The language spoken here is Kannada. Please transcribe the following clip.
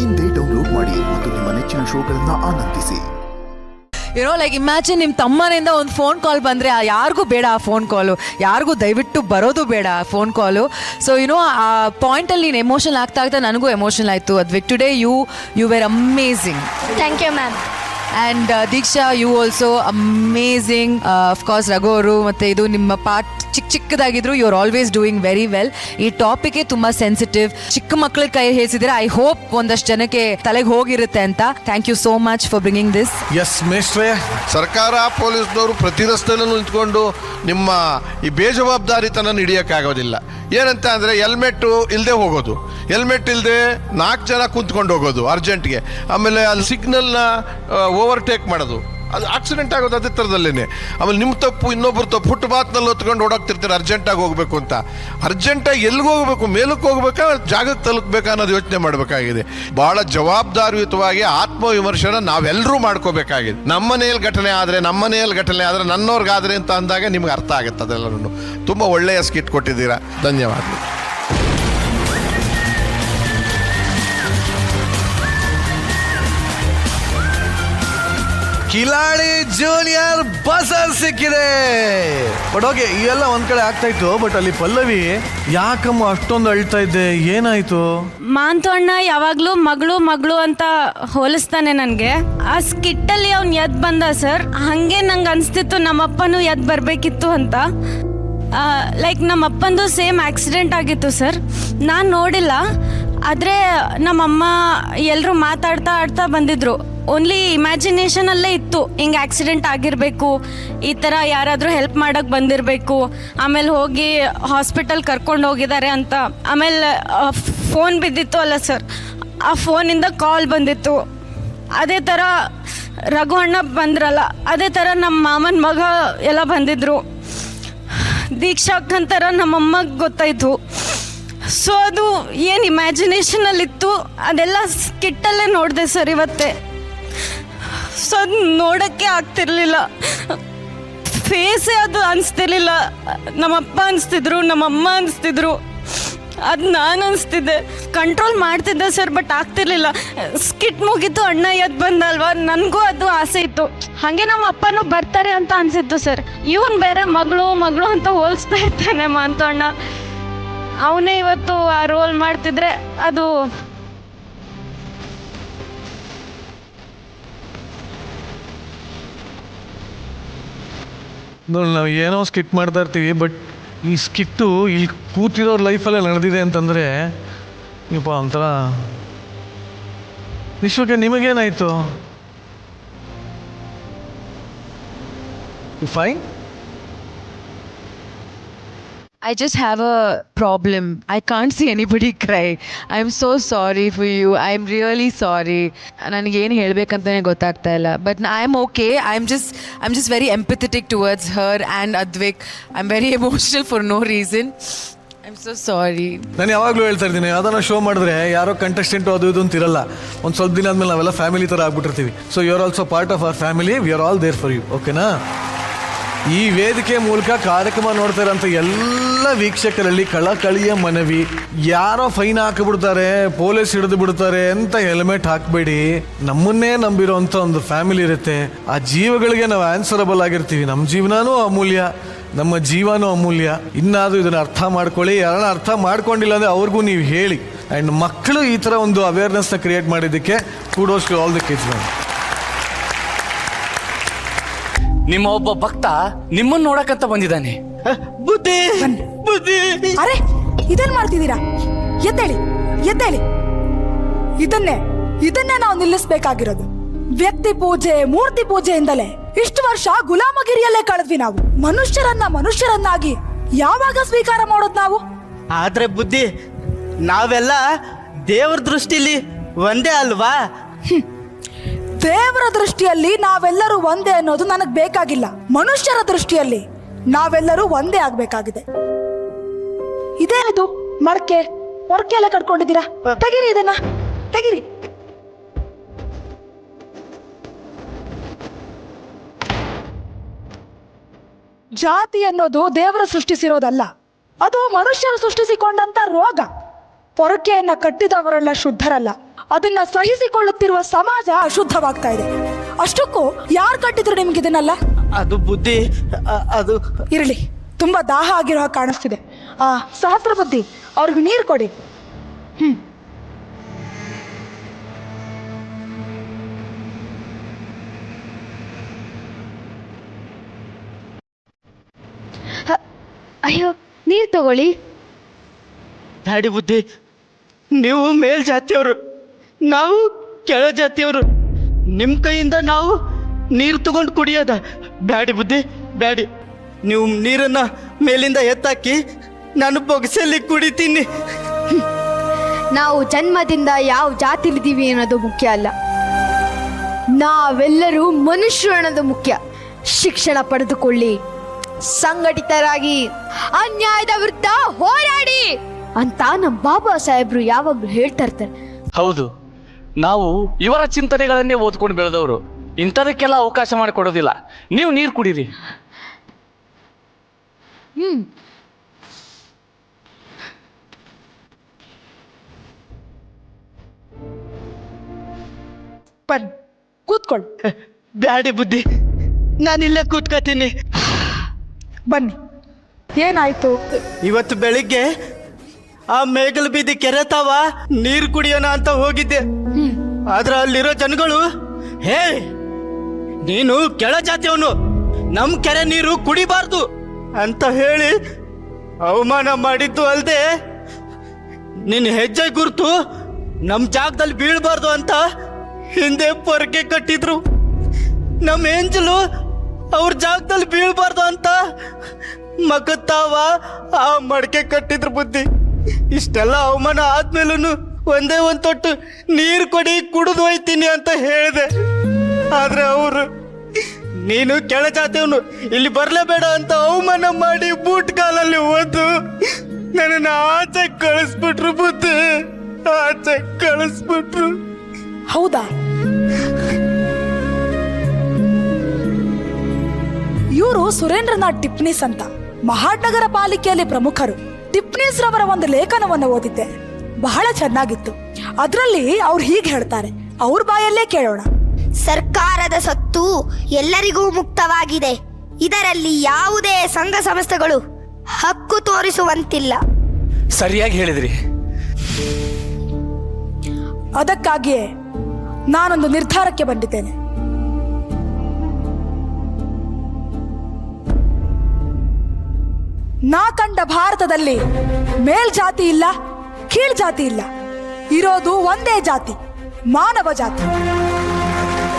ಇಂದೇ ಡೌನ್ಲೋಡ್ ಮಾಡಿ ಮತ್ತು ನಿಮ್ಮ ನೆಚ್ಚಿನ ಶೋಗಳನ್ನು ಆನಂದಿಸಿ. ಲೈಕ್ ಇಮ್ಯಾಜಿನ್ ನಿಮ್ಮ ತಮ್ಮನಿಂದ ಒಂದು ಫೋನ್ ಕಾಲ್ ಬಂದರೆ ಯಾರಿಗೂ ಬೇಡ ಆ ಫೋನ್ ಕಾಲು, ಯಾರಿಗೂ ದಯವಿಟ್ಟು ಬರೋದು ಬೇಡ ಆ ಫೋನ್ ಕಾಲು. ಸೊ ಆ ಪಾಯಿಂಟಲ್ಲಿ ನೀನು ಎಮೋಷನಲ್ ಆಗ್ತಾ ನನಗೂ ಎಮೋಷನಲ್ ಆಯಿತು. Advik today you were amazing. Thank you ma'am. And Deeksha you also amazing. Of course Raghu ಅವರು ಮತ್ತು ಇದು ನಿಮ್ಮ ಪಾರ್ಟ್ ಚಿಕ್ಕದಾಗಿದ್ರು you are always doing very well. ಈ ಟಾಪಿಕ್ಗೆ ತುಂಬ ಸೆನ್ಸಿಟಿವ್, ಚಿಕ್ಕ ಮಕ್ಕಳ ಕೈ ಹೇಳ್ಸಿದ್ರೆ ಐ ಹೋಪ್ ಒಂದಷ್ಟು ಜನಕ್ಕೆ ತಲೆಗೆ ಹೋಗಿರುತ್ತೆ ಅಂತ. Thank you so much for bringing this. Yes ಮೇಷ್ಟ್ರೆ, ಸರ್ಕಾರ ಪೊಲೀಸ್ನವರು ಪ್ರತಿ ರಸ್ತೆಯಲ್ಲೂ ನಿಂತ್ಕೊಂಡು ನಿಮ್ಮ ಈ ಬೇಜವಾಬ್ದಾರಿತನ ಹಿಡಿಯೋಕ್ಕಾಗೋದಿಲ್ಲ. ಏನಂತ ಅಂದರೆ ಹೆಲ್ಮೆಟ್ಟು ಇಲ್ಲದೆ ಹೋಗೋದು, ಹೆಲ್ಮೆಟ್ ಇಲ್ಲದೆ 4 ಜನ ಕುಂತ್ಕೊಂಡು ಹೋಗೋದು ಅರ್ಜೆಂಟ್ಗೆ, ಆಮೇಲೆ ಅಲ್ಲಿ ಸಿಗ್ನಲ್ನ ಓವರ್ಟೇಕ್ ಮಾಡೋದು, ಅದು ಆಕ್ಸಿಡೆಂಟ್ ಆಗೋದು ಅದೇ ಥರದಲ್ಲೇ. ಆಮೇಲೆ ನಿಮ್ಮ ತಪ್ಪು ಇನ್ನೊಬ್ರು ತಪ್ಪು, ಫುಟ್ಪಾತ್ನಲ್ಲಿ ಹೊತ್ಕೊಂಡು ಓಡಾಡ್ತಿರ್ತಾರೆ ಅರ್ಜೆಂಟಾಗಿ ಹೋಗಬೇಕು ಅಂತ. ಅರ್ಜೆಂಟಾಗಿ ಎಲ್ಲಿಗೆ ಹೋಗಬೇಕು, ಮೇಲಕ್ಕೆ ಹೋಗ್ಬೇಕಾ ಜಾಗಕ್ಕೆ ತಲುಪಬೇಕಾ ಅನ್ನೋದು ಯೋಚನೆ ಮಾಡಬೇಕಾಗಿದೆ. ಭಾಳ ಜವಾಬ್ದಾರಿಯುತವಾಗಿ ಆತ್ಮವಿಮರ್ಶನ ನಾವೆಲ್ಲರೂ ಮಾಡ್ಕೋಬೇಕಾಗಿದೆ. ನಮ್ಮನೆಯಲ್ಲಿ ಘಟನೆ ಆದರೆ ನನ್ನವ್ರಿಗಾದರೆ ಅಂತ ಅಂದಾಗ ನಿಮ್ಗೆ ಅರ್ಥ ಆಗುತ್ತೆ ಅದೆಲ್ಲರೂ. ತುಂಬ ಒಳ್ಳೆಯ ಸ್ಕಿಟ್ ಕೊಟ್ಟಿದ್ದೀರಾ, ಧನ್ಯವಾದಗಳು. ಕಿಲಾಡಿ ಜೂನಿಯರ್ ಬಸರ್ ಸಿಕ್ಕಿದೆ. ಬಟ್ ಓಕೆ, ಇವೆಲ್ಲ ಒಂದ್ ಕಡೆ ಆಗ್ತಾ ಇತ್ತು. ಬಟ್ ಅಲ್ಲಿ ಪಲ್ಲವಿ ಯಾಕಮ್ಮ ಅಷ್ಟೊಂದು ಅಳ್ತಾ ಇದ್ದೆ, ಏನಾಯ್ತು? ಮಾಂತು ಅಣ್ಣ ಯಾವಾಗ್ಲೂ ಮಗಳು ಅಂತ ಹೋಲಿಸ್ತಾನೆ ನನಗೆ. ಆ ಸ್ಕಿಟ್ಟಲ್ಲಿ ಅವ್ನು ಎದ್ ಬಂದ ಸರ್, ಹಂಗೆ ನಂಗೆ ಅನ್ಸ್ತಿತ್ತು ನಮ್ಮಪ್ಪನೂ ಎದ್ ಬರಬೇಕಿತ್ತು ಅಂತ. ಲೈಕ್ ನಮ್ಮಪ್ಪಂದು ಸೇಮ್ ಆಕ್ಸಿಡೆಂಟ್ ಆಗಿತ್ತು ಸರ್, ನಾನು ನೋಡಿಲ್ಲ. ಆದರೆ ನಮ್ಮಮ್ಮ ಎಲ್ಲರೂ ಮಾತಾಡ್ತಾ ಬಂದಿದ್ರು. ಓನ್ಲಿ ಇಮ್ಯಾಜಿನೇಷನಲ್ಲೇ ಇತ್ತು, ಹಿಂಗೆ ಆಕ್ಸಿಡೆಂಟ್ ಆಗಿರಬೇಕು, ಈ ಥರ ಯಾರಾದರೂ ಹೆಲ್ಪ್ ಮಾಡೋಕ್ಕೆ ಬಂದಿರಬೇಕು, ಆಮೇಲೆ ಹೋಗಿ ಹಾಸ್ಪಿಟಲ್ ಕರ್ಕೊಂಡು ಹೋಗಿದ್ದಾರೆ ಅಂತ. ಆಮೇಲೆ ಫೋನ್ ಬಿದ್ದಿತ್ತು ಅಲ್ಲ ಸರ್, ಆ ಫೋನಿಂದ ಕಾಲ್ ಬಂದಿತ್ತು. ಅದೇ ಥರ ರಘು ಅಣ್ಣ ಬಂದ್ರಲ್ಲ, ಅದೇ ಥರ ನಮ್ಮ ಮಾಮನ ಮಗ ಎಲ್ಲ ಬಂದಿದ್ದರು. ದೀಕ್ಷಾಕ್ಕಂತರ ನಮ್ಮಮ್ಮಗೆ ಗೊತ್ತಾಯಿತು. ಸೊ ಅದು ಏನು ಇಮ್ಯಾಜಿನೇಷನಲ್ಲಿತ್ತು ಅದೆಲ್ಲ ಸ್ಕಿಟ್ಟಲ್ಲೇ ನೋಡಿದೆ ಸರ್ ಇವತ್ತೇ. ಸೊ ಅದು ನೋಡೋಕ್ಕೆ ಆಗ್ತಿರ್ಲಿಲ್ಲ, ಫೇಸೇ ಅದು ಅನಿಸ್ತಿರ್ಲಿಲ್ಲ. ನಮ್ಮಪ್ಪ ಅನಿಸ್ತಿದ್ರು, ನಮ್ಮಮ್ಮ ಅನಿಸ್ತಿದ್ರು, ಅದು ನಾನು ಅನಿಸ್ತಿದ್ದೆ. ಕಂಟ್ರೋಲ್ ಮಾಡ್ತಿದ್ದೆ ಸರ್, ಬಟ್ ಆಗ್ತಿರ್ಲಿಲ್ಲ. ಸ್ಕಿಟ್ ಮುಗಿತು, ಅಣ್ಣ ಎದ್ದು ಬಂದಲ್ವ, ನನಗೂ ಅದು ಆಸೆ ಇತ್ತು. ಹಾಗೆ ನಮ್ಮ ಅಪ್ಪನೂ ಬರ್ತಾರೆ ಅಂತ ಅನಿಸಿತ್ತು ಸರ್. ಇವನು ಬೇರೆ ಮಗಳು ಅಂತ ಹೋಲಿಸ್ತಾ ಇರ್ತಾನೆ ಮಾಂತು ಅಣ್ಣ. ಅವನೇ ಇವತ್ತು ಆ ರೋಲ್ ಮಾಡ್ತಿದ್ರೆ ಅದು ನೋಡಿ, ನಾವು ಏನೋ ಸ್ಕಿಟ್ ಮಾಡ್ತಾ ಇರ್ತೀವಿ, ಬಟ್ ಈ ಸ್ಕಿಟ್ಟು ಇಲ್ಲಿ ಕೂತಿರೋರ ಲೈಫಲ್ಲೇ ನಡೆದಿದೆ ಅಂತಂದರೆ ಇಪ್ಪ ಒಂಥರ. ವಿಶ್ವಕ್ಕೆ ನಿಮಗೇನಾಯಿತು? Fine. I just have a problem. I can't see anybody cry. I'm so sorry for you. I'm really sorry. ನನಗೇನು ಹೇಳಬೇಕಂತಲೇ ಗೊತ್ತಾಗ್ತಾ ಇಲ್ಲ. But I am okay. I'm just very empathetic towards her and Advik. I'm very emotional for no reason. I'm so sorry. ನಾನು ಯಾವಾಗಲೂ ಹೇಳ್ತಾ ಇರ್ತೀನಿ, ಅದನ್ನು ಶೋ ಮಾಡಿದ್ರೆ ಯಾರೋ ಕಂಟೆಸ್ಟೆಂಟು ಅದು ಇದು ಅಂತಿರಲ್ಲ. ಒಂದು ಸ್ವಲ್ಪ ದಿನ ಆದಮೇಲೆ ನಾವೆಲ್ಲ ಫ್ಯಾಮಿಲಿ ಥರ ಆಗ್ಬಿಟ್ಟಿರ್ತೀವಿ. So you are also part of our family. We are all there for you. ಓಕೆನಾ? ಈ ವೇದಿಕೆ ಮೂಲಕ ಕಾರ್ಯಕ್ರಮ ನೋಡ್ತಾ ಇರೋಂಥ ಎಲ್ಲ ವೀಕ್ಷಕರಲ್ಲಿ ಕಳಕಳಿಯ ಮನವಿ, ಯಾರೋ ಫೈನ್ ಹಾಕಿಬಿಡ್ತಾರೆ, ಪೊಲೀಸ್ ಹಿಡಿದು ಬಿಡ್ತಾರೆ ಅಂತ ಹೆಲ್ಮೆಟ್ ಹಾಕಬೇಡಿ. ನಮ್ಮನ್ನೇ ನಂಬಿರೋಂಥ ಒಂದು ಫ್ಯಾಮಿಲಿ ಇರುತ್ತೆ. ಆ ಜೀವಗಳಿಗೆ ನಾವು ಆನ್ಸರಬಲ್ ಆಗಿರ್ತೀವಿ. ನಮ್ಮ ಜೀವನನೂ ಅಮೂಲ್ಯ, ನಮ್ಮ ಜೀವನೂ ಅಮೂಲ್ಯ. ಇನ್ನಾದರೂ ಇದನ್ನು ಅರ್ಥ ಮಾಡ್ಕೊಳ್ಳಿ. ಯಾರನ್ನ ಅರ್ಥ ಮಾಡ್ಕೊಂಡಿಲ್ಲ ಅಂದರೆ ಅವ್ರಿಗೂ ನೀವು ಹೇಳಿ. ಆ್ಯಂಡ್ ಮಕ್ಕಳು ಈ ಥರ ಒಂದು ಅವೇರ್ನೆಸ್ನ ಕ್ರಿಯೇಟ್ ಮಾಡಿದ್ದಕ್ಕೆ kudos to all the kids. ನಿಮ್ಮ ಒಬ್ಬ ಭಕ್ತ ನಿಮ್ಮನ್ನ ನೋಡಕಂತ ಬಂದಿದ್ದಾನೆ. ಬುದ್ಧಿ. ಅರೆ, ಇದೆಲ್ಲ ಮಾಡ್ತಿದ್ದೀರಾ? ಎದ್ದೇಳಿ. ಇದನ್ನೇ ನಾವು ನಿಲ್ಲಿಸಬೇಕಾಗಿರೋದು. ವ್ಯಕ್ತಿ ಪೂಜೆ, ಮೂರ್ತಿ ಪೂಜೆಯಿಂದಲೇ ಇಷ್ಟು ವರ್ಷ ಗುಲಾಮಗಿರಿಯಲ್ಲೇ ಕಳೆದ್ವಿ ನಾವು. ಮನುಷ್ಯರನ್ನಾಗಿ ಯಾವಾಗ ಸ್ವೀಕಾರ ಮಾಡೋದು ನಾವು? ಆದ್ರೆ ಬುದ್ಧಿ, ನಾವೆಲ್ಲ ದೇವ್ರ ದೃಷ್ಟಿಲಿ ಒಂದೇ ಅಲ್ವಾ? ದೇವರ ದೃಷ್ಟಿಯಲ್ಲಿ ನಾವೆಲ್ಲರೂ ಒಂದೇ ಅನ್ನೋದು ನನಗೆ ಬೇಕಾಗಿಲ್ಲ. ಮನುಷ್ಯರ ದೃಷ್ಟಿಯಲ್ಲಿ ನಾವೆಲ್ಲರೂ ಒಂದೇ ಆಗ್ಬೇಕಾಗಿದೆ. ಇದೇನಿದು ಮಡಕೆ ಎಲ್ಲ ಕಟ್ಕೊಂಡಿದ್ದೀರಾ? ತೆಗಿರಿ, ಇದನ್ನ ತೆಗಿರಿ. ಜಾತಿ ಅನ್ನೋದು ದೇವರು ಸೃಷ್ಟಿಸಿರೋದಲ್ಲ, ಅದು ಮನುಷ್ಯರು ಸೃಷ್ಟಿಸಿಕೊಂಡಂತ ರೋಗ. ಪೊರಕೆಯನ್ನ ಕಟ್ಟಿದವರೆಲ್ಲ ಶುದ್ಧರಲ್ಲ, ಅದನ್ನ ಸಹಿಸಿಕೊಳ್ಳುತ್ತಿರುವ ಸಮಾಜ ಅಶುದ್ಧವಾಗ್ತಾ ಇದೆ. ಅಷ್ಟಕ್ಕೂ ಯಾರು ಕಟ್ಟಿದ್ರು ನಿಮ್ಗೆ ಇದನ್ನೆಲ್ಲ? ಅದು ಬುದ್ಧಿ ಅದು ಇರಲಿ, ತುಂಬಾ ದಾಹ ಆಗಿರೋ ಹಾಗೆ ಕಾಣಿಸ್ತಿದೆ. ಸಹಸ್ರ ಬುದ್ಧಿ, ಅವ್ರಿಗೆ ನೀರು ಕೊಡಿ. ಅಯ್ಯೋ, ನೀರು ತಗೊಳ್ಳಿ. ಡ್ಯಾಡಿ ಬುದ್ಧಿ, ನೀವು ಮೇಲ್ ಜಾತಿಯವರು, ನಾವು ಕೆಳ ಜಾತಿಯವರು. ನಿಮ್ಮ ಕೈಯಿಂದ ನಾವು ನೀರು ತಗೊಂಡು ಕುಡಿಯೋದ? ಬ್ಯಾಡಿ ಬುದ್ಧಿ, ಬ್ಯಾಡಿ. ನೀವು ನೀರನ್ನ ಮೇಲಿಂದ ಎತ್ತಾಕಿ ನಾನು ಬೊಗಸಲ್ಲಿ ಕುಡಿತೀನಿ. ನಾವು ಜನ್ಮದಿಂದ ಯಾವ ಜಾತಿಲಿದ್ದೀವಿ ಅನ್ನೋದು ಮುಖ್ಯ ಅಲ್ಲ, ನಾವೆಲ್ಲರೂ ಮನುಷ್ಯರು ಅನ್ನೋದು ಮುಖ್ಯ. ಶಿಕ್ಷಣ ಪಡೆದುಕೊಳ್ಳಿ, ಸಂಘಟಿತರಾಗಿ, ಅನ್ಯಾಯದ ವಿರುದ್ಧ ಹೋರಾಡಿ ಅಂತ ನಮ್ಮ ಬಾಬಾ ಸಾಹೇಬ್ರು ಯಾವಾಗ್ಲೂ ಹೇಳ್ತಾ ಇರ್ತಾರೆ. ಹೌದು, ನಾವು ಇವರ ಚಿಂತನೆಗಳನ್ನೇ ಓದ್ಕೊಂಡು ಬೆಳೆದವರು. ಇಂಥದಕ್ಕೆಲ್ಲ ಅವಕಾಶ ಮಾಡಿಕೊಡೋದಿಲ್ಲ. ನೀವು ನೀರು ಕುಡೀರಿ. ಬನ್ನಿ, ಕೂತ್ಕೊಳ್ಳಿ. ಬ್ಯಾಡಿ ಬುದ್ಧಿ, ನಾನಿಲ್ಲೇ ಕೂತ್ಕೋತೀನಿ. ಬನ್ನಿ, ಏನಾಯ್ತು? ಇವತ್ತು ಬೆಳಿಗ್ಗೆ ಆ ಮೇಗಲ್ ಬೀದಿ ಕೆರೆ ತಾವ ನೀರು ಕುಡಿಯೋಣ ಅಂತ ಹೋಗಿದ್ದೆ. ಆದ್ರೆ ಅಲ್ಲಿರೋ ಜನಗಳು, ಹೇ ನೀನು ಕೆಳ ಜಾತಿಯವನು, ನಮ್ ಕೆರೆ ನೀರು ಕುಡಿಬಾರ್ದು ಅಂತ ಹೇಳಿ ಅವಮಾನ ಮಾಡಿದ್ದು ಅಲ್ದೆ ನಿನ್ನ ಹೆಜ್ಜೆ ಗುರುತು ನಮ್ ಜಾಗದಲ್ಲಿ ಬೀಳ್ಬಾರ್ದು ಅಂತ ಹಿಂದೆ ಪೊರಕೆ ಕಟ್ಟಿದ್ರು. ನಮ್ಮ ಏಂಜಲು ಅವ್ರ ಜಾಗದಲ್ಲಿ ಬೀಳ್ಬಾರ್ದು ಅಂತ ಮಗತ್ತಾವ ಆ ಮಡಕೆ ಕಟ್ಟಿದ್ರು ಬುದ್ಧಿ. ಇಷ್ಟೆಲ್ಲ ಅವಮಾನ ಆದ್ಮೇಲೂ ಒಂದೇ ಒಂದು ತೊಟ್ಟು ನೀರು ಕೊಡಿ, ಕುಡಿದು ಹೋಯ್ತೀನಿ ಅಂತ ಹೇಳಿದೆ. ಆದ್ರೆ ಅವರು ನೀನು ಕೆಳ ಜಾತಿಯವನು, ಇಲ್ಲಿ ಬರಲೇಬೇಡ ಅಂತ ಅವಮಾನ ಮಾಡಿ ಬೂಟ್ ಕಾಲಲ್ಲಿ ಓದು ನನ್ನನ್ನು ಆಚೆ ಕಳಿಸ್ಬಿಟ್ರು ಬುದ್ಧಿ, ಆಚೆ ಕಳಿಸ್ಬಿಟ್ರು. ಹೌದಾ? ಇವರು ಸುರೇಂದ್ರನಾಥ್ ಟಿಪ್ನಿಸ್ ಅಂತ ಮಹಾನಗರ ಪಾಲಿಕೆಯಲ್ಲಿ ಪ್ರಮುಖರು. ಟಿಪ್ನಿಸ್ ರವರ ಒಂದು ಲೇಖನವನ್ನು ಓದಿದ್ದೆ, ಬಹಳ ಚೆನ್ನಾಗಿತ್ತು. ಅದರಲ್ಲಿ ಅವ್ರು ಹೀಗೆ ಹೇಳ್ತಾರೆ, ಅವ್ರ ಬಾಯಲ್ಲೇ ಕೇಳೋಣ. ಸರ್ಕಾರದ ಸೊತ್ತು ಎಲ್ಲರಿಗೂ ಮುಕ್ತವಾಗಿದೆ. ಇದರಲ್ಲಿ ಯಾವುದೇ ಸಂಘ ಸಂಸ್ಥೆಗಳು ಹಕ್ಕು ತೋರಿಸುವಂತಿಲ್ಲ. ಸರಿಯಾಗಿ ಹೇಳಿದ್ರಿ. ಅದಕ್ಕಾಗಿಯೇ ನಾನೊಂದು ನಿರ್ಧಾರಕ್ಕೆ ಬಂದಿದ್ದೇನೆ. ನಾ ಕಂಡ ಭಾರತದಲ್ಲಿ ಮೇಲ್ಜಾತಿ ಇಲ್ಲ, ಕೀಳ್ ಜಾತಿ ಇಲ್ಲ, ಇರೋದು ಒಂದೇ ಜಾತಿ, ಮಾನವ ಜಾತಿ.